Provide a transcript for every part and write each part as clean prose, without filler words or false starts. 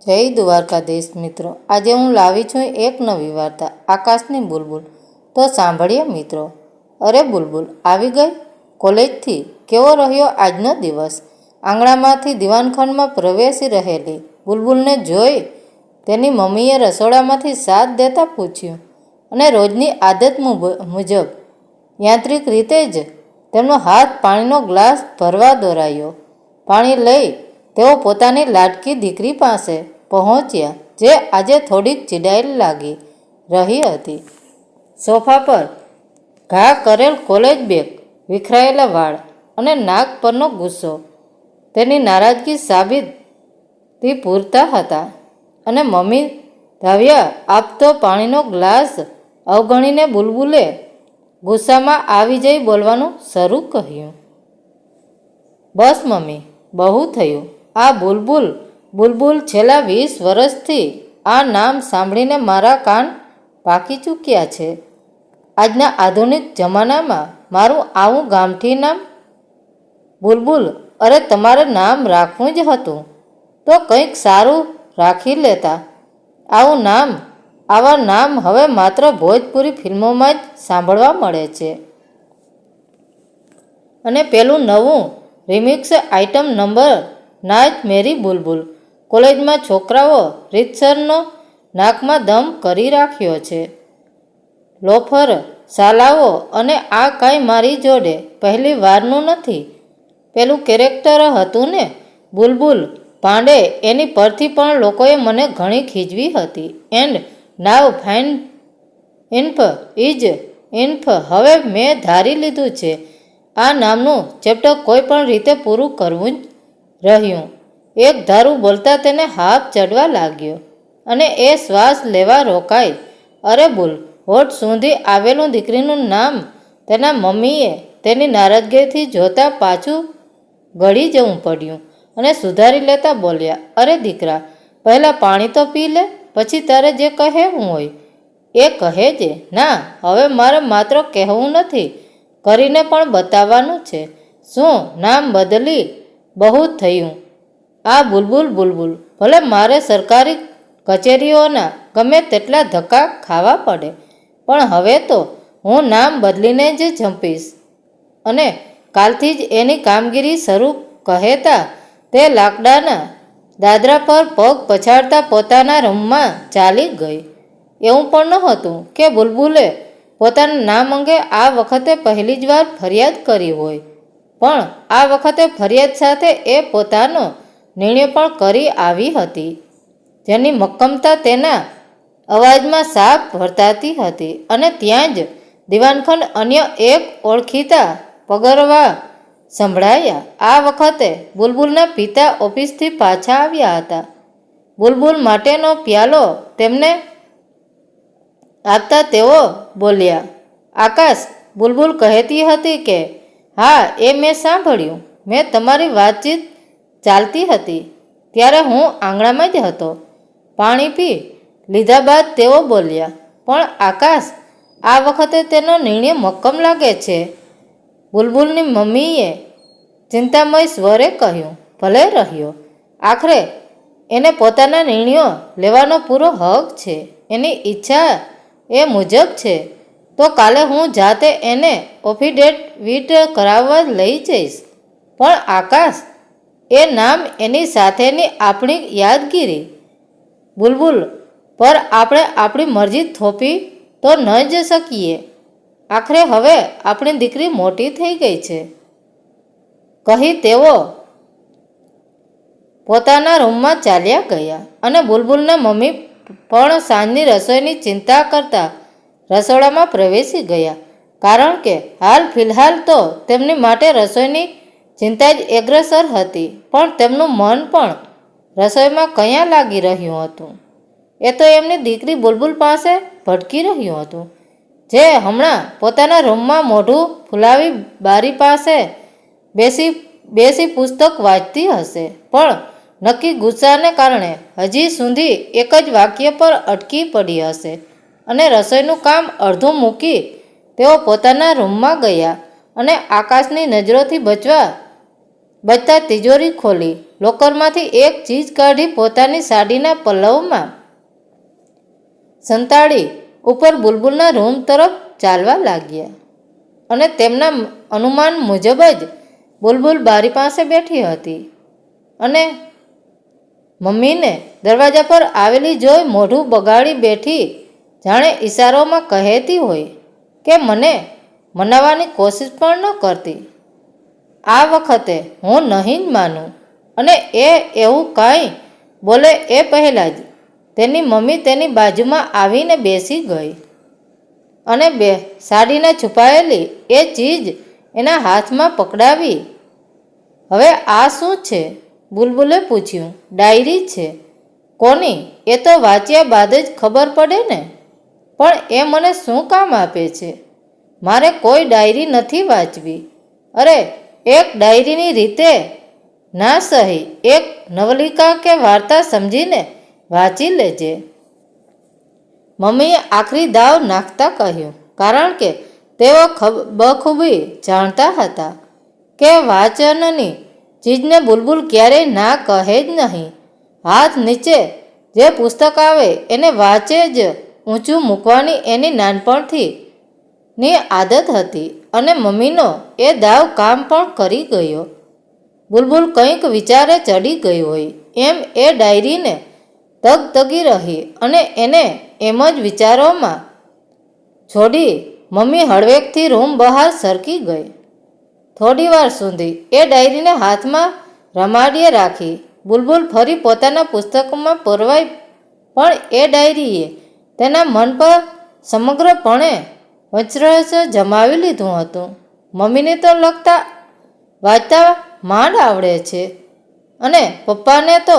જય દ્વારકાધીશ મિત્રો, આજે હું લાવી છું એક નવી વાર્તા, આકાશની બુલબુલ. તો સાંભળીએ મિત્રો. અરે બુલબુલ આવી ગઈ કોલેજથી? કેવો રહ્યો આજનો દિવસ? આંગણામાંથી દિવાનખંડમાં પ્રવેશી રહેલી બુલબુલને જોઈ તેની મમ્મીએ રસોડામાંથી સાથ દેતા પૂછ્યું, અને રોજની આદત મુજબ યાંત્રિક રીતે જ તેમનો હાથ પાણીનો ગ્લાસ ભરવા દોરાયો. પાણી લઈ તેઓ પોતાની લાડકી દીકરી પાસે પહોંચ્યા, જે આજે થોડીક ચીડાયેલ લાગી રહી હતી. સોફા પર ઘા કરેલ કોલેજ બેગ, વિખરાયેલા વાળ અને નાક પરનો ગુસ્સો તેની નારાજગી સાબિતી પૂરતા હતા. અને મમ્મી ધાવ્યા આપતો પાણીનો ગ્લાસ અવગણીને બુલબુલે ગુસ્સામાં આવી જઈ બોલવાનું શરૂ કર્યું. બસ મમ્મી, બહુ થયું. આ બુલબુલ બુલબુલ છેલ્લા 20 વર્ષથી આ નામ સાંભળીને મારા કાન પાકી ચૂક્યા છે. આજના આધુનિક જમાનામાં મારું આવું ગામઠી નામ બુલબુલ? અરે તમારે નામ રાખવું જ હતું તો કંઈક સારું રાખી લેતા. આવા નામ હવે માત્ર ભોજપુરી ફિલ્મોમાં જ સાંભળવા મળે છે. અને પેલું નવું રિમિક્સ આઇટમ નંબર નાચ મેરી બુલબુલ. કોલેજમાં છોકરાઓ રીતસરનો નાકમાં દમ કરી રાખ્યો છે. લોફર સાલાઓ, અને આ કાંઈ મારી જોડે પહેલી વારનું નથી. પેલું કેરેક્ટર હતું ને બુલબુલ પાંડે, એની પરથી પણ લોકોએ મને ઘણી ખીજવી હતી. And now fine INF is INF. હવે મેં ધારી લીધું છે આ નામનું ચેપ્ટર કોઈ પણ રીતે પૂરું કરવું જ રહ્યું. એક ધારું બોલતા તેને હાફ ચડવા લાગ્યો અને એ શ્વાસ લેવા રોકાઈ. અરે બુલ, હોઠ સુધી આવેલું દીકરીનું નામ તેના મમ્મીએ તેની નારાજગીથી જોતા પાછું ગળી જવું પડ્યું અને સુધારી લેતા બોલ્યા, અરે દીકરા, પહેલાં પાણી તો પી લે, પછી તારે જે કહેવું હોય એ કહેજે. ના, હવે મારે માત્ર કહેવું નથી, કરીને પણ બતાવવાનું છે. શું નામ બદલી બહુ થયું? આ બુલબુલ બુલબુલ. ભલે મારે સરકારી કચેરીઓના ગમે તેટલા ધક્કા ખાવા પડે, પણ હવે તો હું નામ બદલીને જ જંપીશ. અને કાલથી જ એની કામગીરી શરૂ કહેતા તે લાકડાના દાદરા પર પગ પછાડતા પોતાના રૂમમાં ચાલી ગઈ. એવું પણ નહોતું કે બુલબુલે પોતાના નામ અંગે આ વખતે પહેલી જ વાર ફરિયાદ કરી હોય, પણ આ વખતે ફરિયાદ સાથે એ પોતાનો નિર્ણય પણ કરી આવી હતી, જેની મક્કમતા તેના અવાજમાં સાફ વર્તાતી હતી. અને ત્યાં જ દિવાનખંડ અન્ય એક ઓળખીતા પગરવા સંભળાયા. આ વખતે બુલબુલના પિતા ઓફિસથી પાછા આવ્યા હતા. બુલબુલ માટેનો પ્યાલો તેમને આપતા તેઓ બોલ્યા, આકાશ, બુલબુલ કહેતી હતી કે હા, એ મેં સાંભળ્યું. મેં તમારી વાતચીત ચાલતી હતી ત્યારે હું આંગણામાં જ હતો. પાણી પી લીધા બાદ તેઓ બોલ્યા, પણ આકાશ, આ વખતે તેનો નિર્ણય મક્કમ લાગે છે. બુલબુલની મમ્મીએ ચિંતામય સ્વરે કહ્યું, ભલે રહ્યો. આખરે એને પોતાના નિર્ણયો લેવાનો પૂરો હક છે. એની ઈચ્છા એ મુજબ છે તો કાલે હું જાતે એને એફિડેવિટ કરાવવા લઈ જઈશ. પણ આકાશ, એ નામ, એની સાથેની આપણી યાદગીરી બુલબુલ પર આપણે આપણી મરજી થોપી તો ન જ શકીએ. આખરે હવે આપણી દીકરી મોટી થઈ ગઈ છે, કહી તેઓ પોતાના રૂમમાં ચાલ્યા ગયા. અને બુલબુલના મમ્મી પણ સાંજની રસોઈની ચિંતા કરતા રસોડામાં પ્રવેશી ગયા, કારણ કે હાલ ફિલહાલ તો તેમની માટે રસોઈની ચિંતા જ અગ્રેસર હતી. પણ તેમનું મન પણ રસોઈમાં ક્યાં લાગી રહ્યું હતું એ તો એમની દીકરી બુલબુલ પાસે ભટકી રહ્યું હતું, જે હમણાં પોતાના રૂમમાં મોઢું ફૂલાવી બારી પાસે બેસી પુસ્તક વાંચતી હશે, પણ નક્કી ગુસ્સાને કારણે હજી સુધી એક જ વાક્ય પર અટકી પડી હશે. અને રસોઈનું કામ અડધું મૂકી તેઓ પોતાના રૂમમાં ગયા અને આકાશની નજરોથી બચવા બચતા તિજોરી ખોલી લોકરમાંથી એક ચીજ કાઢી પોતાની સાડીના પલ્લવમાં સંતાડી ઉપર બુલબુલના રૂમ તરફ ચાલવા લાગ્યા. અને તેમના અનુમાન મુજબ જ બુલબુલ બારી પાસે બેઠી હતી અને મમ્મીને દરવાજા પર આવેલી જોઈ મોઢું બગાડી બેઠી, જાણે ઈશારોમાં કહેતી હોય કે મને મનાવવાની કોશિશ પણ ન કરતી. આ વખતે હું નહીં જ માનું. અને એ એવું કાંઈ બોલે એ પહેલાં જ તેની મમ્મી તેની બાજુમાં આવીને બેસી ગઈ અને સાડીને છુપાયેલી એ ચીજ એના હાથમાં પકડાવી. હવે આ શું છે? બુલબુલે પૂછ્યું. ડાયરી છે. કોની? એ તો વાંચ્યા બાદ જ ખબર પડે ને. પણ એ મને શું કામ આપે છે? મારે કોઈ ડાયરી નથી વાંચવી. અરે, એક ડાયરીની રીતે ના સહી એક નવલિકા કે વાર્તા સમજીને વાંચી લેજે. મમ્મીએ આખરી દાવ નાખતા કહ્યું, કારણ કે તેઓ બખૂબી જાણતા હતા કે વાંચનની ચીજને બુલબુલ ક્યારેય ના કહે જ નહીં. હાથ નીચે જે પુસ્તક આવે એને વાંચે જ ઊંચું મૂકવાની એની નાનપણથી ની આદત હતી અને મમ્મીનો એ દાવ કામ પણ કરી ગયો. બુલબુલ કંઈક વિચારે ચડી ગઈ હોય એમ એ ડાયરીને તગતગી રહી અને એને એમ જ વિચારોમાં છોડી મમ્મી હળવેકથી રૂમ બહાર સરકી ગઈ. થોડી વાર સુધી એ ડાયરીને હાથમાં રમાડીએ રાખી બુલબુલ ફરી પોતાના પુસ્તકોમાં પોરવાઈ, પણ એ ડાયરીએ તેના મન પર સમગ્રપણે વંચરસ જમાવી લીધું હતું. મમ્મીને તો લખતા વાંચતા માંડ આવડે છે અને પપ્પાને તો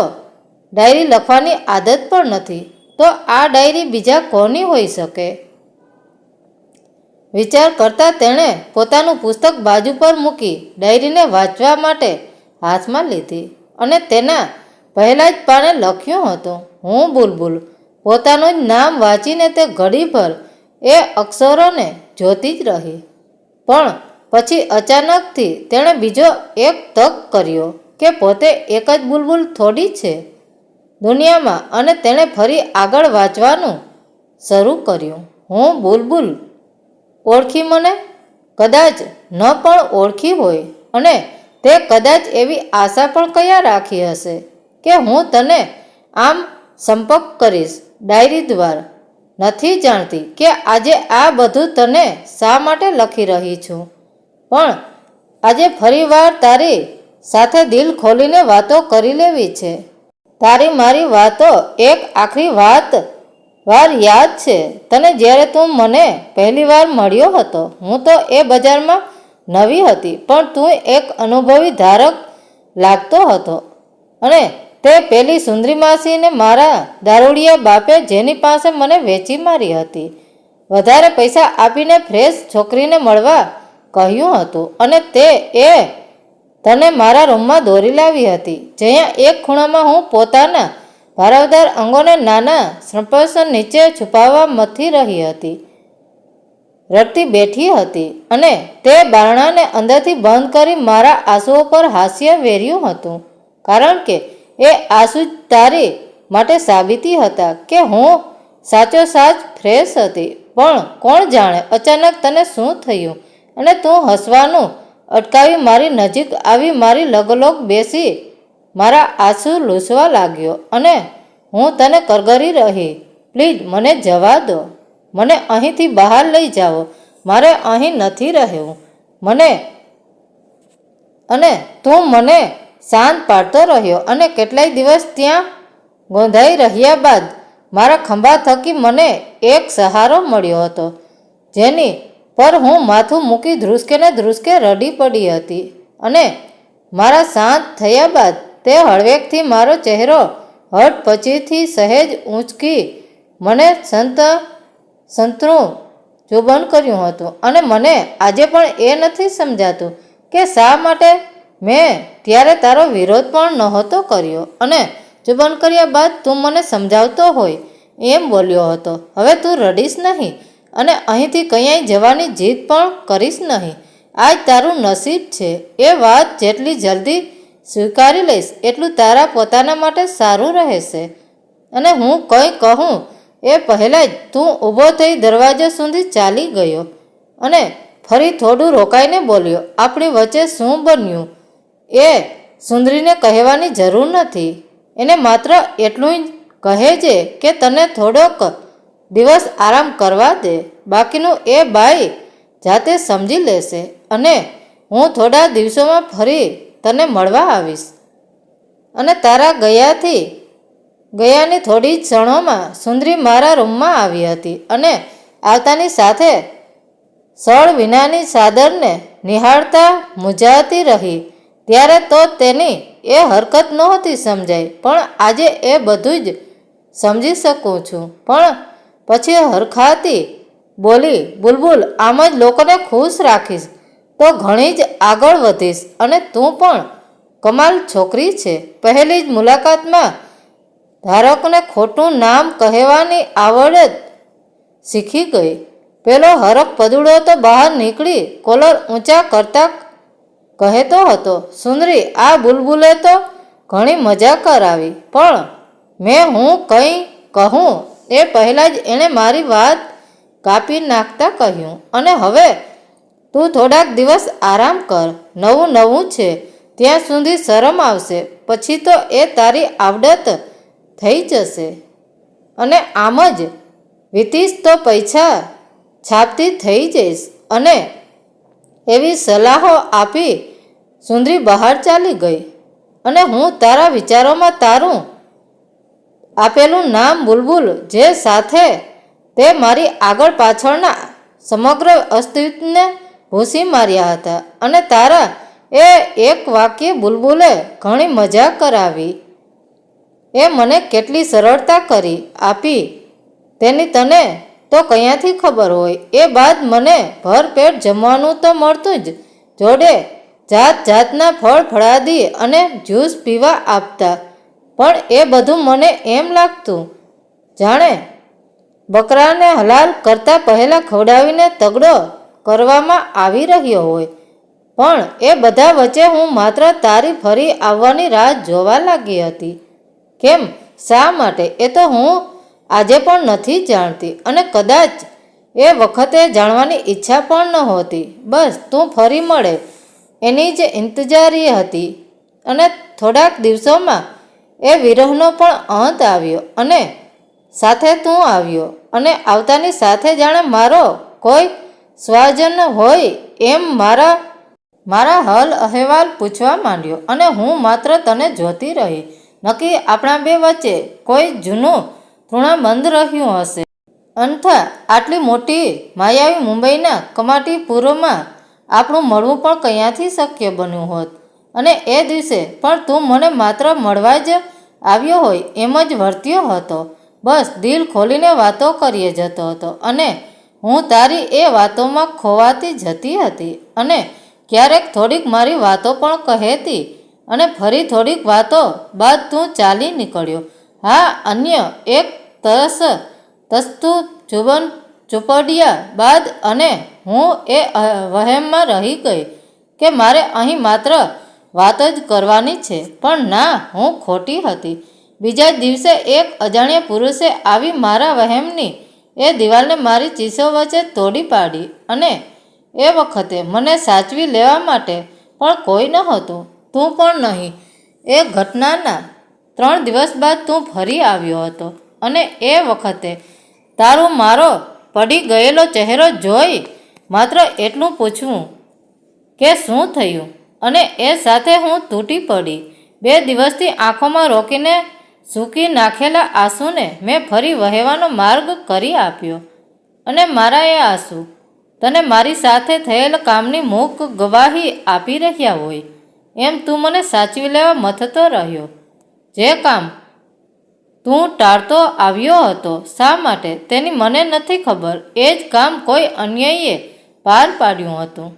ડાયરી લખવાની આદત પણ નથી, તો આ ડાયરી બીજા કોની હોઈ શકે? વિચાર કરતાં તેણે પોતાનું પુસ્તક બાજુ પર મૂકી ડાયરીને વાંચવા માટે હાથમાં લીધી અને તેના પહેલા જ પાને લખ્યું હતું, હું બુલબુલ. પોતાનું જ નામ વાંચીને તે ઘડીભર એ અક્ષરોને જોતી જ રહી. પણ પછી અચાનકથી તેણે બીજો એક તક કર્યો કે પોતે એક જ બુલબુલ થોડી છે દુનિયામાં, અને તેણે ફરી આગળ વાંચવાનું શરૂ કર્યું. હું બુલબુલ. ઓળખી મને? કદાચ ન પણ ઓળખી હોય અને તે કદાચ એવી આશા પણ કયા રાખી હશે કે હું તને આમ સંપર્ક કરીશ ડાયરી દ્વારા. નથી જાણતી કે આજે આ બધું તને શા માટે લખી રહી છું, પણ આજે ફરીવાર તારી સાથે દિલ ખોલીને વાતો કરી લેવી છે. તારી મારી વાતો એક આખરી વાર યાદ છે તને જ્યારે તું મને પહેલી વાર મળ્યો હતો. હું તો એ બજારમાં નવી હતી, પણ તું એક અનુભવી ધારક લાગતો હતો અને તે પેલી સુંદરી માસીને મારા દારૂડિયા બાપે જેની પાસે મને વેચી મારી હતી, વધારે પૈસા આપીને ફ્રેશ છોકરીને મળવા કહ્યું હતું અને તે એ તને મારા રૂમમાં દોરી લાવી હતી, જ્યાં એક ખૂણામાં હું પોતાના ભારાવદાર અંગોને નાના સ્પર્શન નીચે છુપાવવા મથી રહી હતી, રડતી બેઠી હતી અને તે બારણાને અંદરથી બંધ કરી મારા આંસુઓ પર હાસ્ય વેર્યું હતું, કારણ કે એ આંસુ તારી માટે સાબિતી હતા કે હું સાચો સાચ ફ્રેશ હતી. પણ કોણ જાણે અચાનક તને શું થયું અને તું હસવાનું અટકાવી મારી નજીક આવી મારી લગોલગ બેસી મારા આંસુ લૂછવા લાગ્યો અને હું તને કરગરી રહી, પ્લીઝ મને જવા દો, મને અહીંથી બહાર લઈ જાઓ, મારે અહીં નથી રહેવું. અને તું મને શાંત પાડતો રહ્યો અને કેટલાય દિવસ ત્યાં ગોંધાઈ રહ્યા બાદ મારા ખંભા થકી મને એક સહારો મળ્યો હતો, જેની પર હું માથું મૂકી ધ્રુસકે ને ધ્રુસકે રડી પડી હતી. અને મારા શાંત થયા બાદ તે હળવેકથી મારો ચહેરો હઠ પછીથી સહેજ ઊંચકી મને સંતરું ચુંબન કર્યું હતું. અને મને આજે પણ એ નથી સમજાતું કે શા માટે મેં ત્યારે તારો વિરોધ પણ નહોતો કર્યો અને ચુંબન કર્યા બાદ તું મને સમજાવતો હોય એમ બોલ્યો હતો, હવે તું રડીશ નહીં અને અહીંથી ક્યાંય જવાની જીદ પણ કરીશ નહીં. આજ તારું નસીબ છે. એ વાત જેટલી જલ્દી સ્વીકારી લઈશ એટલું તારા પોતાના માટે સારું રહેશે. અને હું કંઈ કહું એ પહેલાં જ તું ઊભો થઈ દરવાજા સુધી ચાલી ગયો અને ફરી થોડું રોકાઈને બોલ્યો, આપણી વચ્ચે શું બન્યું એ સુંદરીને કહેવાની જરૂર નથી. એને માત્ર એટલું જ કહેજે કે તને થોડોક દિવસ આરામ કરવા દે. બાકીનું એ બાઈ જાતે સમજી લેશે અને હું થોડા દિવસોમાં ફરી તને મળવા આવીશ. અને તારા ગયાની થોડી જ ક્ષણોમાં સુંદરી મારા રૂમમાં આવી હતી અને આવતાની સાથે સળ વિનાની ચાદરને નિહાળતા મૂંઝાતી રહી. ત્યારે તો તેની એ હરકત નહોતી સમજાઈ, પણ આજે એ બધું જ સમજી શકું છું. પણ પછી હરખાતી બોલી, બુલબુલ, આમ જ લોકોને ખુશ રાખીશ તો ઘણી જ આગળ વધીશ. અને તું પણ કમાલ છોકરી છે. પહેલી જ મુલાકાતમાં ધારકને ખોટું નામ કહેવાની આવડત શીખી ગઈ. પેલો હરખ પદુડો તો બહાર નીકળી કોલર ઊંચા કરતા કહેતો હતો, સુંદરી, આ બુલબુલે તો ઘણી મજા કરાવી. પણ હું કંઈ કહું એ પહેલાં જ એણે મારી વાત કાપી નાખતા કહ્યું, અને હવે તું થોડાક દિવસ આરામ કર. નવું છે ત્યાં સુધી શરમ આવશે, પછી તો એ તારી આવડત થઈ જશે અને આમ જ વીતીશ તો પૈસા છાપતી થઈ જઈશ. અને એવી સલાહો આપી સુંદરી બહાર ચાલી ગઈ. અને હું તારા વિચારોમાં તારું આપેલું નામ બુલબુલ, જે સાથે તે મારી આગળ પાછળના સમગ્ર અસ્તિત્વને ભૂંસી માર્યા હતા, અને તારા એ એક વાક્ય બુલબુલે ઘણી મજા કરાવી, એ મને કેટલી સરળતા કરી આપી તેની તને તો કયાંથી ખબર હોય. એ બાદ મને ભરપેટ જમવાનું તો મળતું જ, જોડે જાત જાતના ફળ ફળાદી અને જ્યુસ પીવા આપતા. પણ એ બધું મને એમ લાગતું જાણે બકરાને હલાલ કરતા પહેલાં ખવડાવીને તગડો કરવામાં આવી રહ્યો હોય. પણ એ બધા વચ્ચે હું માત્ર તારી ફરી આવવાની રાહ જોવા લાગી હતી. કેમ, શા માટે, એ તો હું આજે પણ નથી જાણતી, અને કદાચ એ વખતે જાણવાની ઈચ્છા પણ નહોતી. બસ તું ફરી મળે એની જ ઇંતજારી હતી. અને થોડાક દિવસોમાં એ વિરહનો પણ અંત આવ્યો અને સાથે તું આવ્યો. અને આવતાની સાથે જાણે મારો કોઈ સ્વજન હોય એમ મારા હલ અહેવાલ પૂછવા માંડ્યો. અને હું માત્ર તને જોતી રહી. નક્કી આપણા બે વચ્ચે કોઈ જૂનું તૃણાબંધ રહ્યું હશે. અન્યથા આટલી મોટી માયાવી મુંબઈના કમાટીપુરમાં આપણું મળવું પણ ક્યાંથી શક્ય બન્યું હોત. અને એ દિવસે પણ તું મને માત્ર મળવા જ આવ્યો હોય એમ જ વર્ત્યો હતો. બસ દિલ ખોલીને વાતો કરીએ જતો હતો, અને હું તારી એ વાતોમાં ખોવાતી જતી હતી. અને ક્યારેક થોડીક મારી વાતો પણ કહેતી, અને ફરી થોડીક વાતો બાદ તું ચાલી નીકળ્યો. હા, અન્ય એક તસ્તું ચોપડિયા બાદ, અને હું એ વહેમમાં રહી ગઈ કે મારે અહીં માત્ર વાત જ કરવાની છે. પણ ના, હું ખોટી હતી. બીજા દિવસે એક અજાણ્યા પુરુષે આવી મારા વહેમની એ દિવાલને મારી ચીસો વચ્ચે તોડી પાડી. અને એ વખતે મને સાચવી લેવા માટે પણ કોઈ નહોતું, તું પણ નહીં. એ ઘટનાના 3 દિવસ બાદ તું ફરી આવ્યો હતો, અને એ વખતે તારું મારો પડી ગયેલો ચહેરો જોઈ માત્ર એટલું પૂછવું કે શું થયું, અને એ સાથે હું તૂટી પડી. 2 દિવસથી આંખોમાં રોકીને સૂકી નાખેલા આંસુને મેં ફરી વહેવાનો માર્ગ કરી આપ્યો. અને મારા એ આંસુ તને મારી સાથે થયેલ કામની મૂક ગવાહી આપી રહ્યા હોય એમ તું મને સાચવી લેવા મથતો રહ્યો. જે કામ તું ટાળતો આવ્યો હતો, શા માટે તેની મને નથી ખબર. એ જ કામ કોઈ અન્યએ પાર પાડ્યું હતું.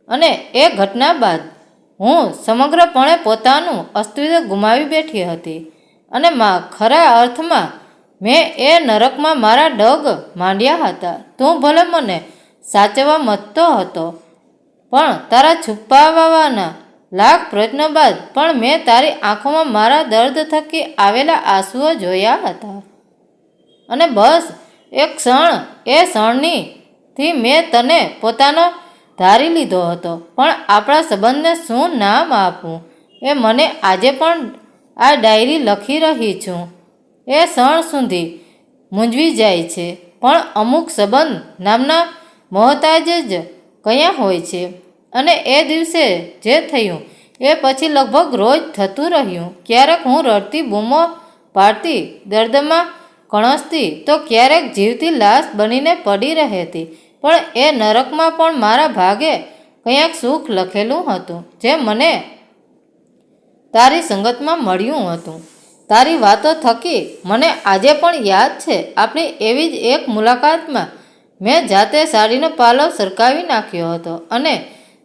અને એ ઘટના બાદ હું સમગ્રપણે પોતાનું અસ્તિત્વ ગુમાવી બેઠી હતી. અને ખરા અર્થમાં મેં એ નરકમાં મારા ડગ માંડ્યા હતા. તું ભલે મને સાચવવા મથતો હતો, પણ તારા છુપાવવાના લાખ પ્રયત્નો બાદ પણ મેં તારી આંખોમાં મારા દર્દ થકી આવેલા આંસુઓ જોયા હતા. અને બસ એક ક્ષણથી મેં તને પોતાનો ધારી લીધો હતો. પણ આપણા સંબંધને શું નામ આપવું એ મને આજે પણ આ ડાયરી લખી રહી છું એ ક્ષણ સુધી મૂંઝવી જાય છે. પણ અમુક સંબંધ નામના મોહતાજ જ કયા હોય છે. અને એ દિવસે જે થયું એ પછી લગભગ રોજ થતું રહ્યું. ક્યારેક હું રડતી બૂમો પાડતી, દર્દમાં કણસતી, તો ક્યારેક જીવતી લાશ બનીને પડી રહેતી. પણ એ નરકમાં પણ મારા ભાગે કંઈક સુખ લખેલું હતું જે મને તારી સંગતમાં મળ્યું હતું. તારી વાતો થકી મને આજે પણ યાદ છે આપણી એવી જ એક મુલાકાતમાં મેં જાતે સાડીનો પાલવ સરકાવી નાખ્યો હતો અને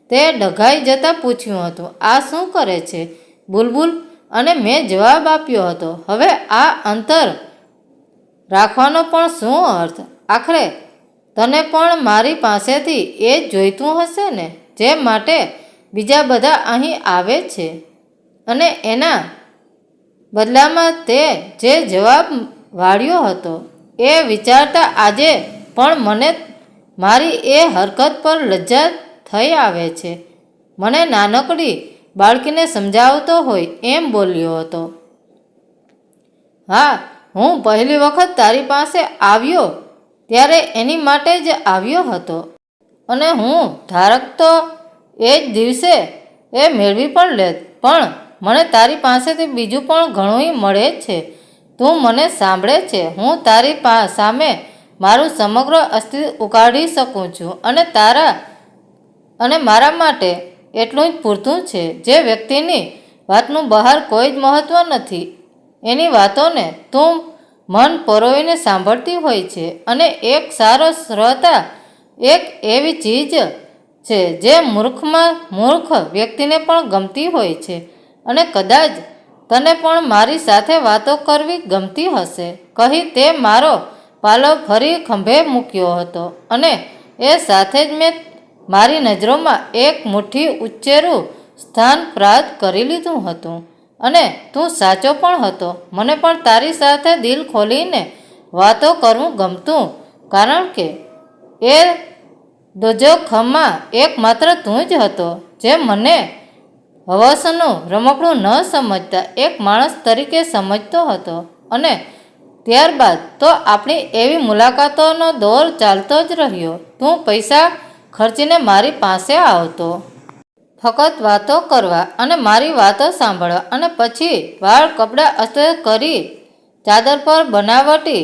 તે ડઘાઈ જતાં પૂછ્યું હતું, આ શું કરે છે બુલબુલ? અને મેં જવાબ આપ્યો હતો, હવે આ અંતર રાખવાનો પણ શું અર્થ? આખરે તને પણ મારી પાસેથી એ જ જોઈતું હશે ને જે માટે બીજા બધા અહીં આવે છે. અને એના બદલામાં તે જે જવાબ વાળ્યો હતો એ વિચારતા આજે પણ મને મારી એ હરકત પર લજ્જા થઈ આવે છે. મને નાનકડી બાળકીને સમજાવતો હોય એમ બોલ્યો હતો, હા, હું પહેલી વખત તારી પાસે આવ્યો ત્યારે એની માટે જ આવ્યો હતો અને હું ધારક તો એ જ દિવસે એ મેળવી પણ લેત. પણ મને તારી પાસેથી બીજું પણ ઘણું મળે છે. તું મને સાંભળે છે. હું તારી સામે મારું સમગ્ર અસ્તિત્વ ઉગાડી શકું છું અને મારા માટે એટલું જ પૂરતું છે. જે વ્યક્તિની વાતનું બહાર કોઈ જ મહત્વ નથી એની વાતોને તું મન પરોવીને સાંભળતી હોય છે. અને એક સારો શ્રોતા એક એવી ચીજ છે જે મૂર્ખ વ્યક્તિને પણ ગમતી હોય છે. અને કદાચ તને પણ મારી સાથે વાતો કરવી ગમતી હશે, કહી તે મારો પાલવ ફરી ખંભે મૂક્યો હતો. અને એ સાથે જ મેં મારી નજરોમાં એક મુઠ્ઠી ઉચ્ચેરું સ્થાન પ્રાપ્ત કરી લીધું હતું. અને તું સાચો પણ હતો. મને પણ તારી સાથે દિલ ખોલીને વાતો કરવું ગમતું, કારણ કે એ દોજખમાં એકમાત્ર તું જ હતો જે મને હવસનું રમકડું ન સમજતા એક માણસ તરીકે સમજતો હતો. અને ત્યારબાદ તો આપણી એવી મુલાકાતોનો દોર ચાલતો જ રહ્યો. તું પૈસા ખર્ચીને મારી પાસે આવતો ફક્ત વાતો કરવા અને મારી વાતો સાંભળવા, અને પછી વાળ કપડાં અસ્ત્ર કરી ચાદર પર બનાવટી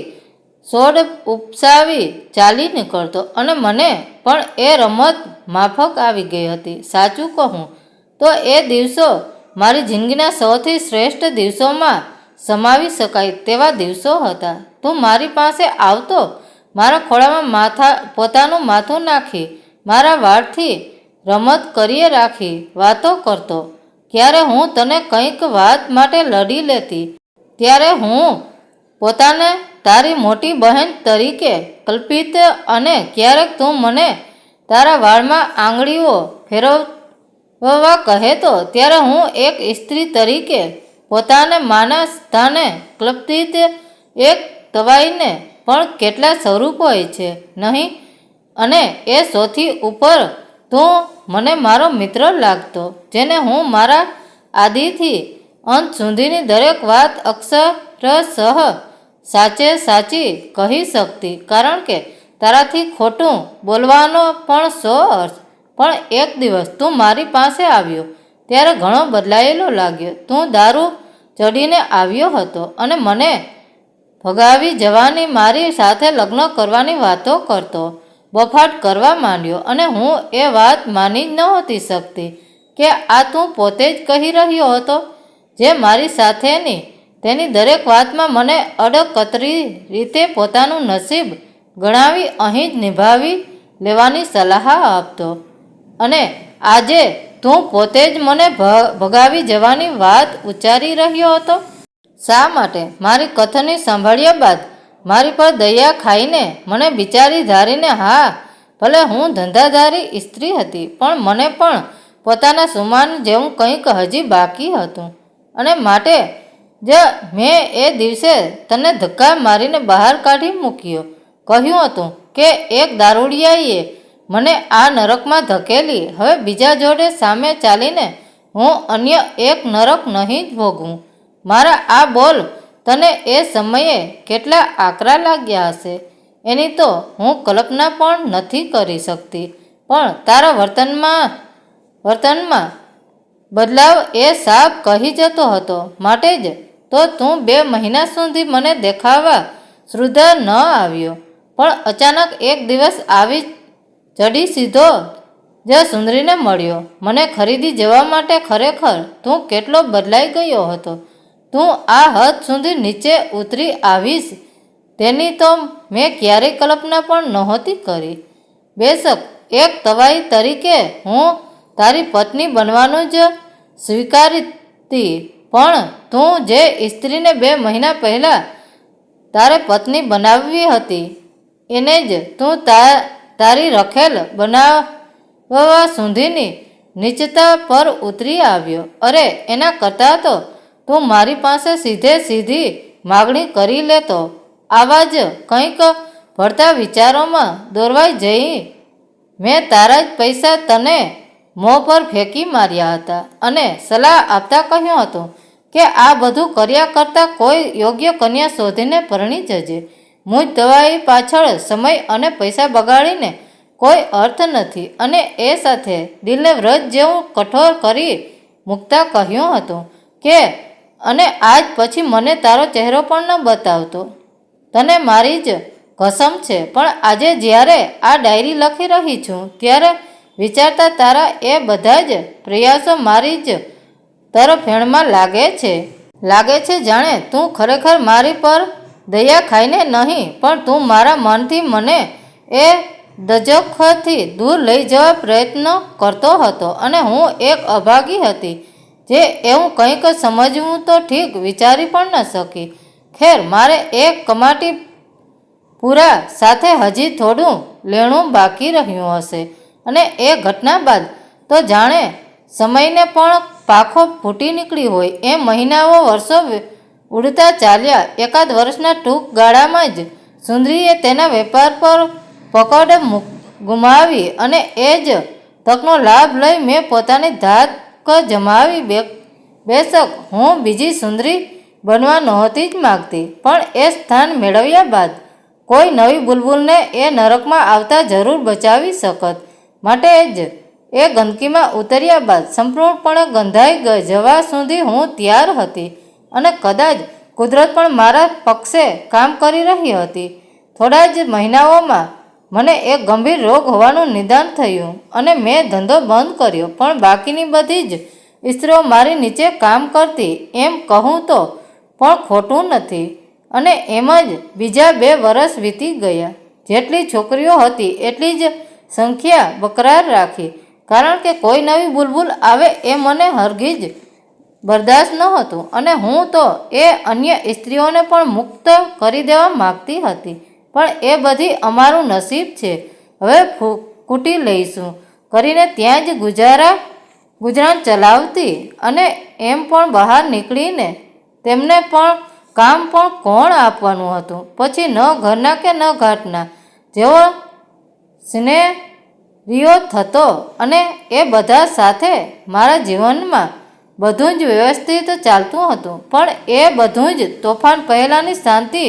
સોડ ઉપસાવી ચાલી નીકળતો. અને મને પણ એ રમત માફક આવી ગઈ હતી. સાચું કહું તો એ દિવસો મારી જિંદગીના સૌથી શ્રેષ્ઠ દિવસોમાં સમાવી શકાય તેવા દિવસો હતા. તું મારી પાસે આવતો, મારા ખોળામાં પોતાનું માથું નાખી, મારા વાળથી રમત કરીએ રાખી વાતો કરતો. ક્યારે હું તને કંઈક વાત માટે લડી લેતી ત્યારે હું પોતાને તારી મોટી બહેન તરીકે કલ્પિત, અને ક્યારેક તું મને તારા વાળમાં આંગળીઓ ફેરવવા કહેતો ત્યારે હું એક સ્ત્રી તરીકે પોતાને માના સ્થાને કલ્પિત. એક તવાઈને પણ કેટલા સ્વરૂપ હોય છે નહીં? અને એ સૌથી ઉપર તું મને મારો મિત્ર લાગતો, જેને હું મારા આદિથી અંત સુધીની દરેક વાત અક્ષરશઃ સાચી કહી શકતી, કારણ કે તારાથી ખોટું બોલવાનો પણ શો અર્થ. પણ એક દિવસ તું મારી પાસે આવ્યો ત્યારે ઘણો બદલાયેલો લાગ્યો. તું દારૂ ચડીને આવ્યો હતો અને મને ભગાવી જવાની, મારી સાથે લગ્ન કરવાની વાતો કરતો બફાટ કરવા માંડ્યો. અને હું એ વાત માની જ નહોતી શકતી કે આ તું પોતે જ કહી રહ્યો હતો, જે મારી સાથેની તેની દરેક વાતમાં મને અડકતરી રીતે પોતાનું નસીબ ગણાવી અહીં જ નિભાવી લેવાની સલાહ આપતો. અને આજે તું પોતે જ મને ભગાવી જવાની વાત ઉચ્ચારી રહ્યો હતો. શા માટે? મારી કથની સાંભળ્યા બાદ મારી પર દયા ખાઈને મને બિચારી ધારીને? હા, ભલે હું ધંધાધારી સ્ત્રી હતી, પણ મને પણ પોતાના સુમાન જેવું કંઈક હજી બાકી હતું, અને માટે જ મેં એ દિવસે તને ધક્કા મારીને બહાર કાઢી મૂક્યો. કહ્યું હતું કે એક દારૂડિયાએ મને આ નરકમાં ધકેલી. હવે બીજા જોડે સામે ચાલીને હું અન્ય એક નરક નહીં જ ભોગવું. મારા આ બોલ તને એ સમયે કેટલા આકરા લાગ્યા હશે એની તો હું કલ્પના પણ નથી કરી શકતી. પણ તારા વર્તનમાં બદલાવ એ સાફ કહી જતો હતો. માટે જ તો તું 2 મહિના સુધી મને દેખાવા સુધા ન આવ્યો, પણ અચાનક એક દિવસ આવી ચડી સીધો જ સુંદરીને મળ્યો મને ખરીદી જવા માટે. ખરેખર તું કેટલો બદલાઈ ગયો હતો. તું આ હદ સુધી નીચે ઉતરી આવીશ તેની તો મેં ક્યારેય કલ્પના પણ નહોતી કરી. બેશક એક તવાઈ તરીકે હું તારી પત્ની બનવાનું જ સ્વીકારતી, પણ તું જે સ્ત્રીને 2 મહિના પહેલાં તારે પત્ની બનાવવી હતી એને જ તું તારી રખેલ બનાવવા સુધીની નીચતા પર ઉતરી આવ્યો. અરે એના કરતાં તો તું મારી પાસે સીધી માગણી કરી લેતો. આવા જ કંઈક ભળતા વિચારોમાં દોરવાઈ જઈ મેં તારા જ પૈસા તને મોં પર ફેંકી માર્યા હતા અને સલાહ આપતા કહ્યું હતું કે આ બધું કર્યા કરતાં કોઈ યોગ્ય કન્યા શોધીને પરણી જજે. મુજ દવાઈ પાછળ સમય અને પૈસા બગાડીને કોઈ અર્થ નથી. અને એ સાથે દિલને વ્રત જેવું કઠોર કરી મૂકતા કહ્યું હતું કે અને આજ પછી મને તારો ચહેરો પણ ન બતાવતો. તને મારી જ કસમ છે. પણ આજે જ્યારે આ ડાયરી લખી રહી છું ત્યારે વિચારતા તારા એ બધા જ પ્રયાસો મારી જ તરફેણમાં લાગે છે જાણે તું ખરેખર મારી પર દયા ખાઈને નહીં, પણ તું મારા મનથી મને એ દજખથી દૂર લઈ જવા પ્રયત્ન કરતો હતો અને હું એક અભાગી હતી જે એવું કંઈક સમજવું તો ઠીક વિચારી પણ ન શકી. ખેર, મારે એક કમાટી પૂરા સાથે હજી થોડું લેણું બાકી રહ્યું હશે. અને એ ઘટના બાદ તો જાણે સમયને પણ પાખો ફૂટી નીકળી હોય એમ મહિનાઓ વર્ષો ઉડતા ચાલ્યા. એકાદ વર્ષના ટૂંક ગાળામાં જ સુંદરીએ તેના વેપાર પર પકડ ગુમાવી અને એ જ તકનો લાભ લઈ મેં પોતાની ધાક જમાવી. બેશક હું બીજી સુંદરી બનવા નહોતી જ માગતી, પણ એ સ્થાન મેળવ્યા બાદ કોઈ નવી બુલબુલને એ નરકમાં આવતા જરૂર બચાવી શકત. માટે જ એ ગંદકીમાં ઉતર્યા બાદ સંપૂર્ણપણે ગંધાઈ જવા સુધી હું તૈયાર હતી અને કદાચ કુદરત પણ મારા પક્ષે કામ કરી રહી હતી. થોડા જ મહિનાઓમાં મને એક ગંભીર રોગ હોવાનું નિદાન થયું અને મેં ધંધો બંધ કર્યો. પણ બાકીની બધી જ સ્ત્રીઓ મારી નીચે કામ કરતી એમ કહું તો પણ ખોટું નથી. અને એમ જ બીજા 2 વર્ષ વીતી ગયા. જેટલી છોકરીઓ હતી એટલી જ સંખ્યા બરકરાર રાખી, કારણ કે કોઈ નવી બુલબુલ આવે એ મને હરગીજ બરદાસ્ત નહોતું અને હું તો એ અન્ય સ્ત્રીઓને પણ મુક્ત કરી દેવા માગતી હતી. પણ એ બધી અમારું નસીબ છે. હવે કૂટી લઈશું કરીને ત્યાં જ ગુજરાન ચલાવતી અને એમ પણ બહાર નીકળીને તેમને પણ કામ પણ કોણ આપવાનું હતું. પછી ન ઘરના કે ન ઘાટના જેવો સિનેરિયો થતો અને એ બધા સાથે મારા જીવનમાં બધું જ વ્યવસ્થિત ચાલતું હતું. પણ એ બધું જ તોફાન પહેલાંની શાંતિ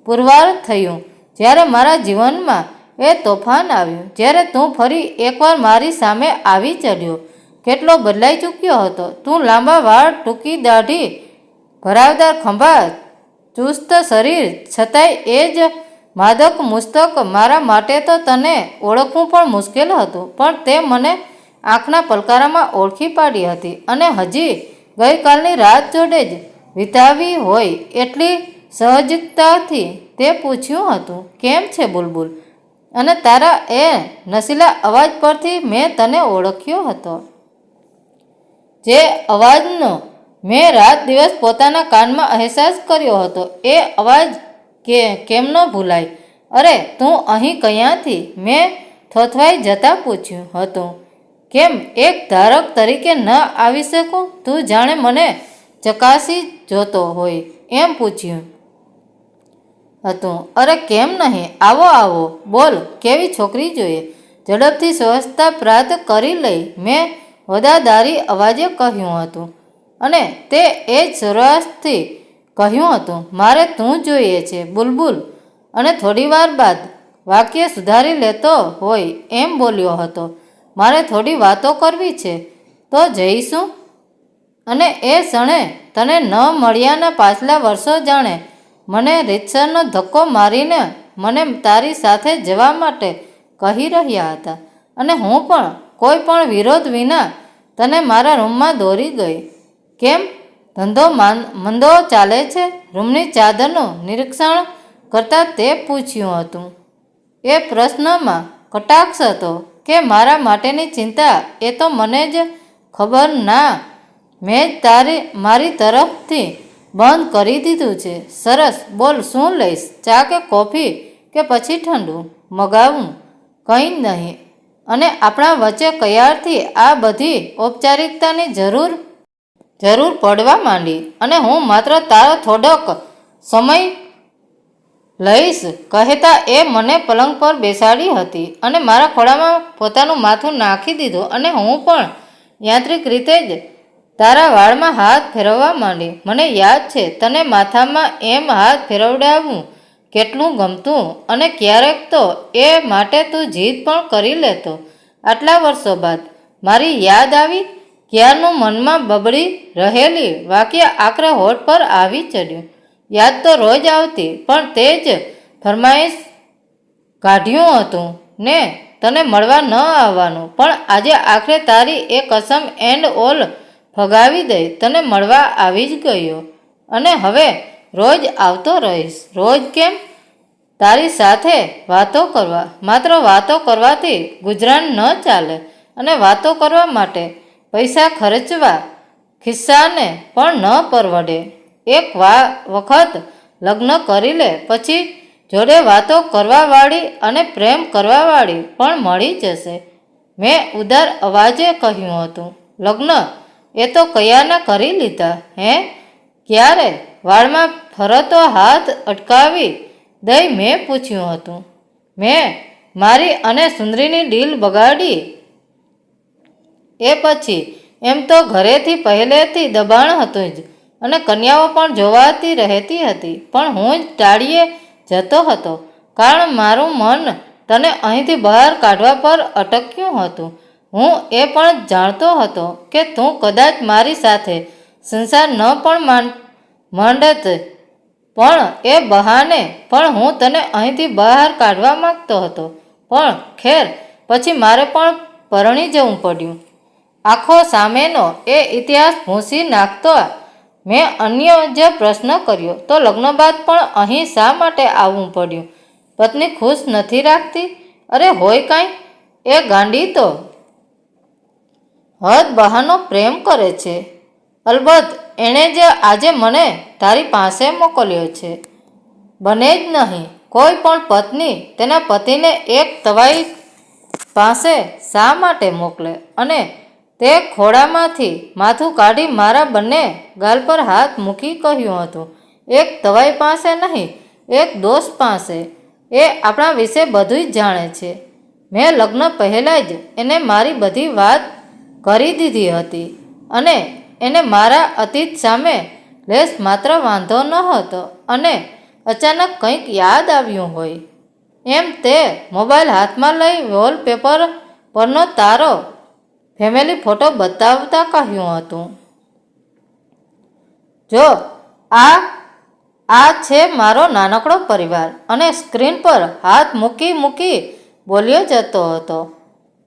પુરવાર થયું જ્યારે મારા જીવનમાં એ તોફાન આવ્યું, જ્યારે તું ફરી એકવાર મારી સામે આવી ચડ્યો. કેટલો બદલાઈ ચૂક્યો હતો તું. લાંબા વાળ, ટૂંકી દાઢી, ભરાવદાર ખંભા, ચુસ્ત શરીર, છતાંય એ જ માદક મુસ્તક. મારા માટે તો તને ઓળખવું પણ મુશ્કેલ હતું, પણ તે મને આંખના પલકારામાં ઓળખી પાડી હતી અને હજી ગઈકાલની રાત જોડે જ વિતાવી હોય એટલી સહજતાથી તે પૂછ્યું હતું, કેમ છે બુલબુલ? અને તારા એ નશીલા અવાજ પરથી મેં તને ઓળખ્યો હતો, જે અવાજનો મેં રાત દિવસ પોતાના કાનમાં અહેસાસ કર્યો હતો. એ અવાજ કેમ ન ભૂલાય? અરે તું અહીં ક્યાંથી? મેં થોથવાઈ જતા પૂછ્યું હતું. કેમ એક ધારક તરીકે ન આવી શકું? તું જાણે મને ચકાસી જોતો હોય એમ પૂછ્યું હતું. અરે કેમ નહીં, આવો આવો, બોલ કેવી છોકરી જોઈએ? ઝડપથી સ્વસ્થતા પ્રાપ્ત કરી લઈ મેં વદાદારી અવાજે કહ્યું હતું. અને તે એ જ શરૂઆતથી કહ્યું હતું, મારે તું જોઈએ છે બુલબુલ. અને થોડીવાર બાદ વાક્ય સુધારી લેતો હોય એમ બોલ્યો હતો, મારે થોડી વાતો કરવી છે, તો જઈશું? અને એ ક્ષણે તને ન મળ્યાના પાછલા વર્ષો જાણે મને રીતસરનો ધક્કો મારીને મને તારી સાથે જવા માટે કહી રહ્યા હતા. અને હું પણ કોઈ પણ વિરોધ વિના તને મારા રૂમમાં દોરી ગઈ. કેમ, ધંધો મંદો ચાલે છે? રૂમની ચાદરનું નિરીક્ષણ કરતાં તે પૂછ્યું હતું. એ પ્રશ્નમાં કટાક્ષ હતો કે મારા માટેની ચિંતા એ તો મને જ ખબર ના. મેં મારી તરફથી બંધ કરી દીધું છે. સરસ, બોલ શું લઈશ? ચા કે કોફી કે પછી ઠંડુ મગાવું? કંઈ નહીં. અને આપણા વચ્ચે ક્યારથી આ બધી ઔપચારિકતાની જરૂર પડવા માંડી? અને હું માત્ર તારો થોડોક સમય લઈશ કહેતા એ મને પલંગ પર બેસાડી હતી અને મારા ખોળામાં પોતાનું માથું નાખી દીધું. અને હું પણ યાંત્રિક રીતે જ તારા વાળમાં હાથ ફેરવવા માંડી. મને યાદ છે તને માથામાં એમ હાથ ફેરવડાવવું કેટલું ગમતું. અને ક્યારેક તો એ માટે તું જીદ પણ કરી લેતો. આટલા વર્ષો બાદ મારી યાદ આવી. ક્યારનું મનમાં બબડી રહેલી વાક્ય આખરે હોઠ પર આવી ચડ્યું. યાદ તો રોજ આવતી, પણ તે જ ફરમાઈશ કાઢ્યું હતું ને તને મળવા ન આવવાનું. પણ આજે આખરે તારી એ કસમ એન્ડ ઓલ ફગાવી દઈ તને મળવા આવી જ ગયો. અને હવે રોજ આવતો રહીશ. રોજ કેમ? તારી સાથે વાતો કરવા. માત્ર વાતો કરવાથી ગુજરાન ન ચાલે. અને વાતો કરવા માટે પૈસા ખર્ચવા ખિસ્સાને પણ ન પરવડે. એક વખત લગ્ન કરી લે, પછી જોડે વાતો કરવાવાળી અને પ્રેમ કરવાવાળી પણ મળી જશે. મેં ઉદાર અવાજે કહ્યું હતું. લગ્ન એ તો કયાના કરી લીધા. હે? ક્યારે? વાળમાં ફરતો હાથ અટકાવી દઈ મેં પૂછ્યું હતું. મેં મારી અને સુંદરીની ડીલ બગાડી. એ પછી એમ તો ઘરેથી પહેલેથી દબાણ હતું જ અને કન્યાઓ પણ જોવાતી રહેતી હતી, પણ હું જ ટાળીએ જતો હતો, કારણ મારું મન તને અહીંથી બહાર કાઢવા પર અટક્યું હતું. હું એ પણ જાણતો હતો કે તું કદાચ મારી સાથે સંસાર ન પણ માંડત, પણ એ બહાને પણ હું તને અહીંથી બહાર કાઢવા માંગતો હતો. પણ ખેર, પછી મારે પણ પરણી જવું પડ્યું. આખો સામેનો એ ઇતિહાસ ભૂંસી નાખતો મેં અન્ય જ પ્રશ્ન કર્યો, તો લગ્ન બાદ પણ અહીં શા માટે આવવું પડ્યું? પત્ની ખુશ નથી રાખતી? અરે હોય કાંઈ, એ ગાંડી તો હદ બહારનો પ્રેમ કરે છે. અલબત્ત એણે જ આજે મને તારી પાસે મોકલ્યો છે. બને જ નહીં. કોઈ પણ પત્ની તેના પતિને એક તવાઈ પાસે શા માટે મોકલે? અને તે ખોળામાંથી માથું કાઢી મારા બંને ગાલ પર હાથ મૂકી કહ્યું હતું, એક તવાઈ પાસે નહીં, એક દોસ્ત પાસે. એ આપણા વિશે બધું જ જાણે છે. મેં લગ્ન પહેલાં જ એને મારી બધી વાત કરી દીધી હતી અને એને મારા અતીત સામે લેશ માત્ર વાંધો ન હતો. અને અચાનક કંઈક યાદ આવ્યું હોય એમ તે મોબાઈલ હાથમાં લઈ વોલપેપર પરનો તારો ફેમિલી ફોટો બતાવતા કહ્યું હતું, જો આ છે મારો નાનકડો પરિવાર. અને સ્ક્રીન પર હાથ મૂકી બોલ્યો જતો હતો,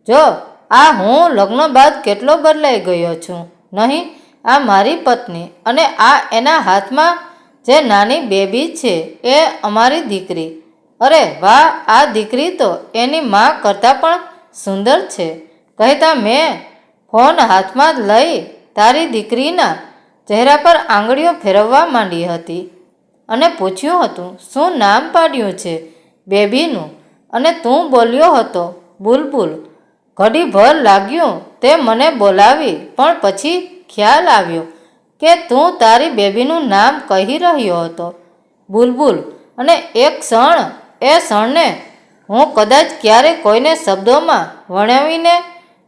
જો આ હું લગ્ન બાદ કેટલો બદલાઈ ગયો છું. નહીં, આ મારી પત્ની અને આ એના હાથમાં જે નાની બેબી છે એ અમારી દીકરી. અરે વાહ, આ દીકરી તો એની માં કરતાં પણ સુંદર છે. કહેતા મેં ફોન હાથમાં લઈ તારી દીકરીના ચહેરા પર આંગળીઓ ફેરવવા માંડી હતી અને પૂછ્યું હતું, શું નામ પાડ્યું છે બેબીનું? અને તું બોલ્યો હતો, બુલબુલ. ઘડીભર લાગ્યું તે મને બોલાવી, પણ પછી ખ્યાલ આવ્યો કે તું તારી બેબીનું નામ કહી રહ્યો હતો, બુલબુલ. અને એ ક્ષણને હું કદાચ ક્યારેય કોઈને શબ્દોમાં વર્ણવીને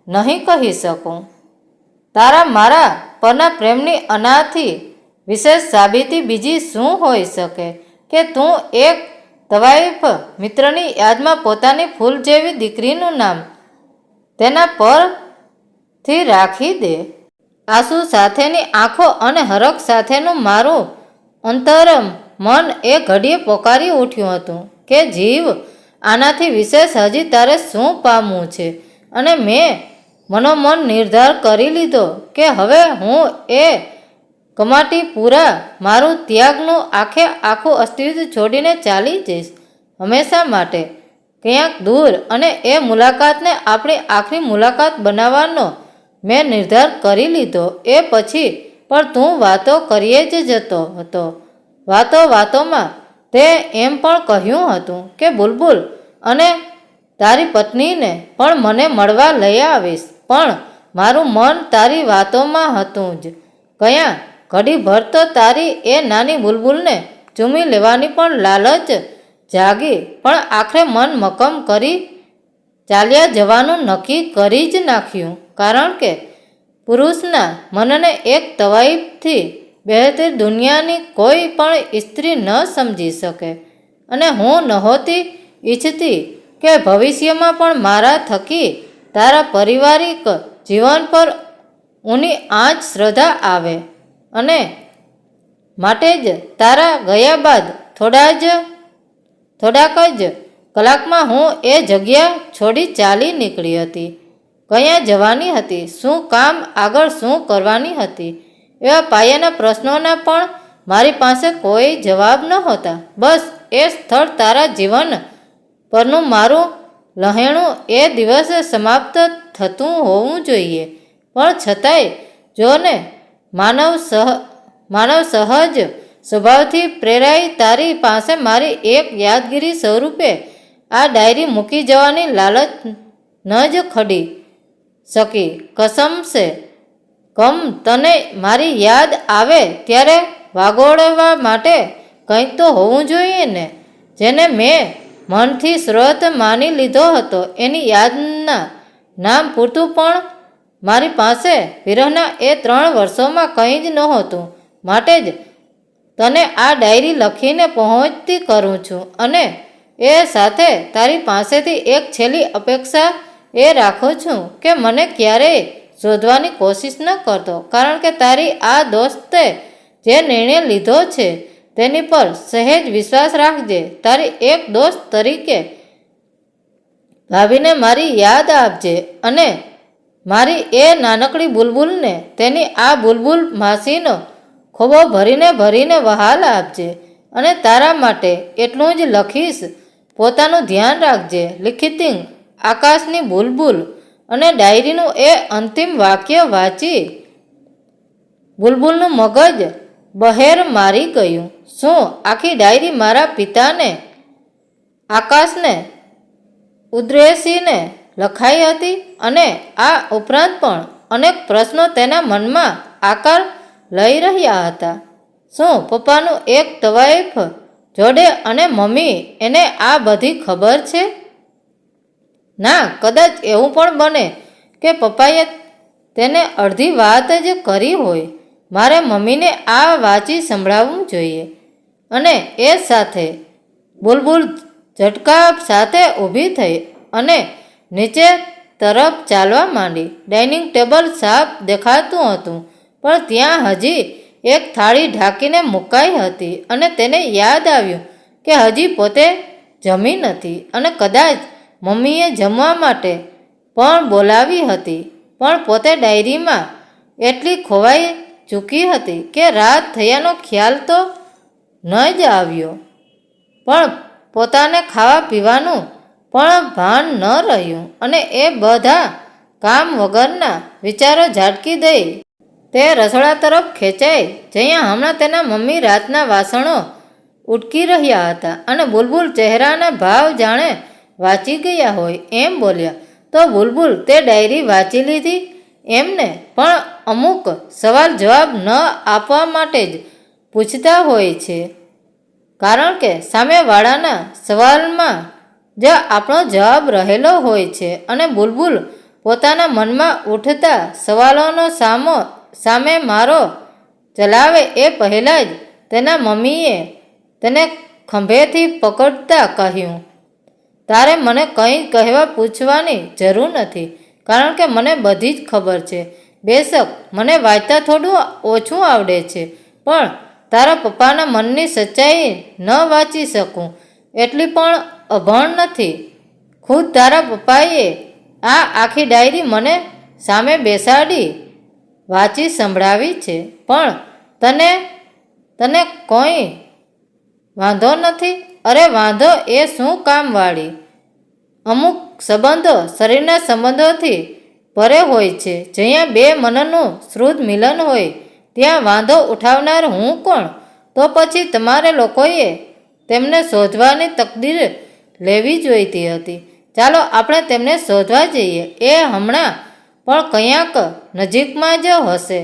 નહીં કહી શકું. તારા મારા પરના પ્રેમની આનાથી વિશેષ સાબિતી બીજી શું હોઈ શકે કે તું એક તવાઈફ મિત્રની યાદમાં પોતાની ફૂલ જેવી દીકરીનું નામ તેના પરથી રાખી દે. આંસુ સાથેની આંખો અને હરખ સાથેનું મારું અંતર મન એ ઘડીએ પોકારી ઉઠ્યું હતું કે જીવ, આનાથી વિશેષ હજી તારે શું પામવું છે? અને મેં મનોમન નિર્ધાર કરી લીધો કે હવે હું એ કમાટીપુરા મારું ત્યાગનું આખું અસ્તિત્વ છોડીને ચાલી જઈશ, હંમેશા માટે ક્યાંક દૂર. અને એ મુલાકાતને આપણી આખરી મુલાકાત બનાવવાનો મેં નિર્ધાર કરી લીધો. એ પછી પણ તું વાતો કરીએ જ જતો હતો. વાતોમાં તે એમ પણ કહ્યું હતું કે બુલબુલ અને તારી પત્નીને પણ મને મળવા લઈ આવીશ. પણ મારું મન તારી વાતોમાં હતું જ ક્યાં. ઘડીભર તો તારી એ નાની બુલબુલને ચૂમી લેવાની પણ લાલચ જાગી, પણ આખરે મન મક્કમ કરી ચાલ્યા જવાનું નક્કી કરી જ નાખ્યું, કારણ કે પુરુષના મનને એક તવાઈફથી બહેતર દુનિયાની કોઈ પણ સ્ત્રી ન સમજી શકે. અને હું નહોતી ઈચ્છતી કે ભવિષ્યમાં પણ મારા થકી તારા પારિવારિક જીવન પર ઊની આંચ શ્રદ્ધા આવે. અને માટે જ તારા ગયા બાદ થોડાક જ કલાકમાં હું એ જગ્યા છોડી ચાલી નીકળી હતી. ક્યાં જવાની હતી, શું કામ, આગળ શું કરવાની હતી, એવા પાયાના પ્રશ્નોના પણ મારી પાસે કોઈ જવાબ નહોતા. બસ એ સ્થળ તારા જીવન પરનું મારું લહેણું એ દિવસે સમાપ્ત થતું હોવું જોઈએ. પણ છતાંય જો ને માનવ સહજ સ્વભાવથી પ્રેરાઈ તારી પાસે મારી એક યાદગીરી સ્વરૂપે આ ડાયરી મૂકી જવાની લાલચ ન જ ખડી શકી. કસમ છે તને મારી યાદ આવે ત્યારે વાગોળવા માટે કંઈક તો હોવું જોઈએ ને, જેને મેં મનથી સ્રોત માની લીધો હતો. એની યાદના નામ પૂરતું પણ મારી પાસે વિરહના એ 3 વર્ષોમાં કંઈ જ નહોતું. માટે જ તને આ ડાયરી લખીને પહોંચતી કરું છું. અને એ સાથે તારી પાસેથી એક છેલ્લી અપેક્ષા એ રાખું છું કે મને ક્યારેય શોધવાની કોશિશ ન કરતો, કારણ કે તારી આ દોસ્તે જે નિર્ણય લીધો છે તેની પર સહેજ વિશ્વાસ રાખજે. તારી એક દોસ્ત તરીકે ભાભીને મારી યાદ આપજે. અને મારી એ નાનકડી બુલબુલને તેની આ બુલબુલ માસીનો ખોબો ભરીને વહાલ આપજે. અને તારા માટે એટલું જ લખીશ, પોતાનું ધ્યાન રાખજે. લિખિતિંગ આકાશની બુલબુલ. અને ડાયરીનું એ અંતિમ વાક્ય વાંચી બુલબુલનું મગજ બહેર મારી ગયું. શું આખી ડાયરી મારા પિતાને આકાશને ઉદ્દેશીને લખાઈ હતી? અને આ ઉપરાંત પણ અનેક પ્રશ્નો તેના મનમાં આકાર લઈ રહ્યા હતા. શું પપ્પાનું એક તવાઈફ જોડે અને મમ્મી એને આ બધી ખબર છે? ના, કદાચ એવું પણ બને કે પપ્પાએ તેને અડધી વાત જ કરી હોય. મારે મમ્મીને આ વાંચી સંભળાવવું જોઈએ. અને એ સાથે બુલબુલ ઝટકા સાથે ઊભી થઈ અને નીચે તરફ ચાલવા માંડી. ડાઇનિંગ ટેબલ સાફ દેખાતું હતું, પણ ત્યાં હજી એક થાળી ઢાંકીને મુકાઈ હતી. અને તેને યાદ આવ્યું કે હજી પોતે જમી નથી અને કદાચ મમ્મીએ જમવા માટે પણ બોલાવી હતી, પણ પોતે ડાયરીમાં એટલી ખોવાઈ ચૂકી હતી કે રાત થયાનો ખ્યાલ તો ન જ આવ્યો. પણ પોતાને ખાવા પીવાનું પણ ભાન ન રહ્યું. અને એ બધા કામ વગરના વિચારો ઝાટકી દઈ તે રસોડા તરફ ખેંચાઈ, જ્યાં હમણાં તેના મમ્મી રાતના વાસણો ઉટકી રહ્યા હતા. અને બુલબુલ ચહેરાના ભાવ જાણે વાંચી ગયા હોય એમ બોલ્યા, તો બુલબુલ તે ડાયરી વાંચી લીધી. એમને પણ અમુક સવાલ જવાબ ન આપવા માટે જ પૂછતા હોય છે, કારણ કે સામેવાળાના સવાલમાં જ આપણો જવાબ રહેલો હોય છે. અને બુલબુલ પોતાના મનમાં ઉઠતા સવાલોનો સામે મારો ચલાવે એ પહેલાં જ તેના મમ્મીએ તેને ખંભેથી પકડતા કહ્યું, તારે મને કંઈ કહેવા પૂછવાની જરૂર નથી, કારણ કે મને બધી જ ખબર છે. બેશક મને વાંચતા થોડું ઓછું આવડે છે, પણ તારા પપ્પાના મનની સચ્ચાઈ ન વાંચી શકું એટલી પણ અભણ નથી. ખુદ તારા પપ્પાએ આ આખી ડાયરી મને સામે બેસાડી વાંચી સંભળાવી છે, પણ તને કોઈ વાંધો નથી? અરે વાંધો એ શું કામવાળી? અમુક સંબંધો શરીરના સંબંધોથી પરે હોય છે. જ્યાં બે મનનું શ્રુદ્ધ મિલન હોય ત્યાં વાંધો ઉઠાવનાર હું કોણ? તો પછી તમારે લોકોએ તેમને શોધવાની તકદીર લેવી જોઈતી હતી. ચાલો આપણે તેમને શોધવા જઈએ. એ હમણાં પણ ક્યાંક નજીકમાં જ હશે.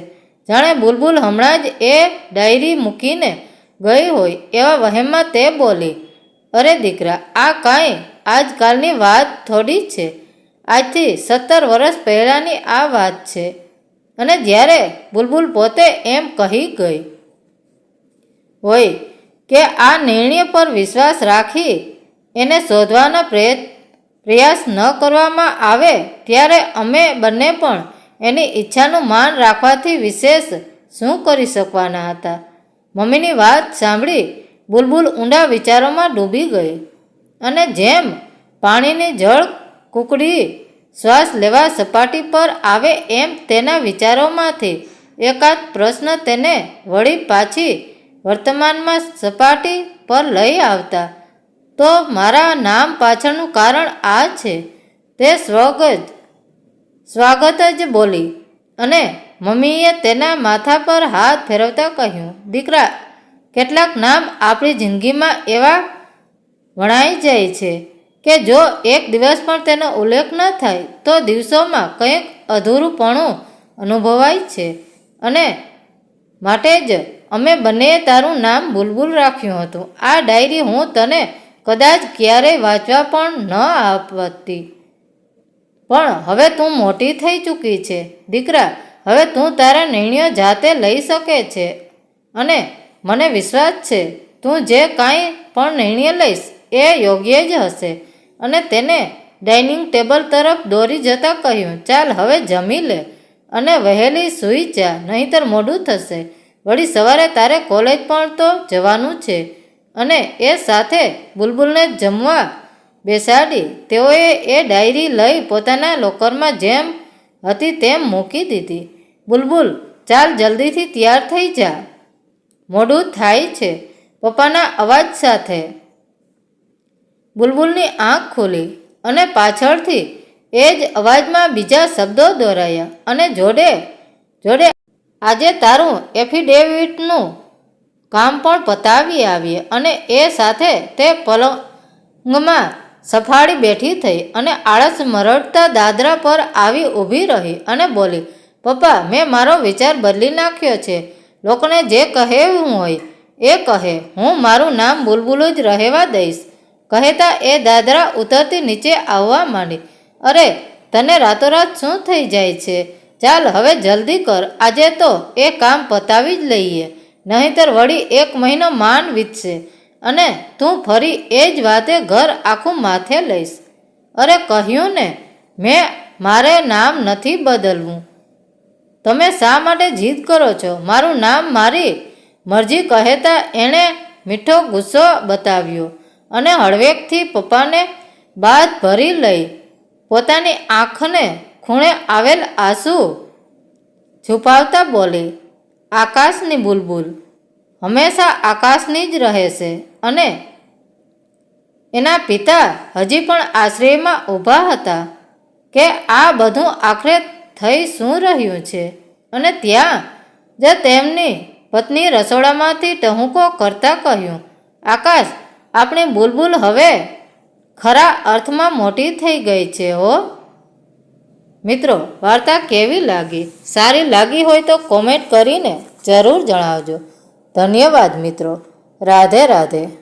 જાણે બુલબુલ હમણાં જ એ ડાયરી મૂકીને ગઈ હોય એવા વહેમમાં તે બોલી, અરે દીકરા, આ કાંઈ આજકાલની વાત થોડી છે. આજથી 17 વર્ષ પહેલાંની આ વાત છે. અને જ્યારે બુલબુલ પોતે એમ કહી ગઈ હોય કે આ નિર્ણય પર વિશ્વાસ રાખી એને શોધવાનો પ્રયાસ ન કરવામાં આવે, ત્યારે અમે બંને પણ એની ઈચ્છાનું માન રાખવાથી વિશેષ શું કરી શકવાના હતા? મમ્મીની વાત સાંભળી બુલબુલ ઊંડા વિચારોમાં ડૂબી ગઈ, અને જેમ પાણીની જળ કૂકડી શ્વાસ લેવા સપાટી પર આવે એમ તેના વિચારોમાંથી એકાદ પ્રશ્ન તેને વળી પાછી વર્તમાનમાં સપાટી પર લઈ આવતા. તો મારા નામ પાછળનું કારણ આ છે, તે સ્વાગત જ બોલી. અને મમ્મીએ તેના માથા પર હાથ ફેરવતા કહ્યું, દીકરા, કેટલાક નામ આપણી જિંદગીમાં એવા વણાઈ જાય છે કે જો એક દિવસ પણ તેનો ઉલ્લેખ ન થાય તો દિવસોમાં કંઈક અધૂરુંપણું અનુભવાય છે. અને માટે જ અમે બંનેએ તારું નામ બુલબુલ રાખ્યું હતું. આ ડાયરી હું તને કદાચ ક્યારેય વાંચવા પણ ન આપતી, પણ હવે તું મોટી થઈ ચૂકી છે દીકરા. હવે તું તારા નિર્ણયો જાતે લઈ શકે છે, અને મને વિશ્વાસ છે તું જે કાંઈ પણ નિર્ણય લઈશ એ યોગ્ય જ હશે. અને તેને ડાઇનિંગ ટેબલ તરફ દોરી જતા કહ્યું, ચાલ હવે જમી લે અને વહેલી સૂઈ જા, નહીંતર મોડું થશે. વળી સવારે તારે કોલેજ પણ તો જવાનું છે. અને એ સાથે બુલબુલને જમવા બેસાડી તેઓએ એ ડાયરી લઈ પોતાના લોકરમાં જેમ હતી તેમ મૂકી દીધી. બુલબુલ, ચાલ જલ્દીથી તૈયાર થઈ જા, મોડું થાય છે. પપ્પાના અવાજ સાથે બુલબુલની આંખ ખુલી, અને પાછળથી એ જ અવાજમાં બીજા શબ્દો દોહરાયા, અને જોડે આજે તારું એફિડેવિટનું કામ પણ પતાવી આવીએ. અને એ સાથે તે પલંગમાં સફાળી બેઠી થઈ અને આળસ મરડતા દાદરા પર આવી ઊભી રહી અને બોલી, પપ્પા, મેં મારો વિચાર બદલી નાખ્યો છે. લોકોને જે કહેવું હોય એ કહે, હું મારું નામ બુલબુલ જ રહેવા દઈશ. કહેતા એ દાદરા ઉતરતી નીચે આવવા માંડી. અરે, તને રાતોરાત શું થઈ જાય છે? ચાલ હવે જલ્દી કર, આજે તો એ કામ પતાવી જ લઈએ, નહીંતર વળી 1 મહિનો માંડ વીતશે અને તું ફરી એ જ વાતે ઘર આખું માથે લઈશ. અરે કહ્યું ને, મારે નામ નથી બદલવું. તમે શા માટે જીદ કરો છો? મારું નામ મારી મરજી. કહેતા એણે મીઠો ગુસ્સો બતાવ્યો અને હળવેકથી પપ્પાને બાદ ભરી લઈ પોતાની આંખને ખૂણે આવેલ આંસુ છુપાવતા બોલી, આકાશની બુલબુલ હંમેશા આકાશની જ રહેશે. અને એના પિતા હજી પણ આશ્રયમાં ઊભા હતા કે આ બધું આખરે થઈ શું રહ્યું છે. અને ત્યાં જ તેમની પત્ની રસોડામાંથી ટહુકો કરતા કહ્યું, આકાશ, આપણી બુલબુલ હવે ખરા અર્થમાં મોટી થઈ ગઈ છે હો. મિત્રો, વાર્તા કેવી લાગી? સારી લાગી હોય તો કોમેન્ટ કરીને જરૂર જણાવજો. ધન્યવાદ મિત્રો. રાધે રાધે.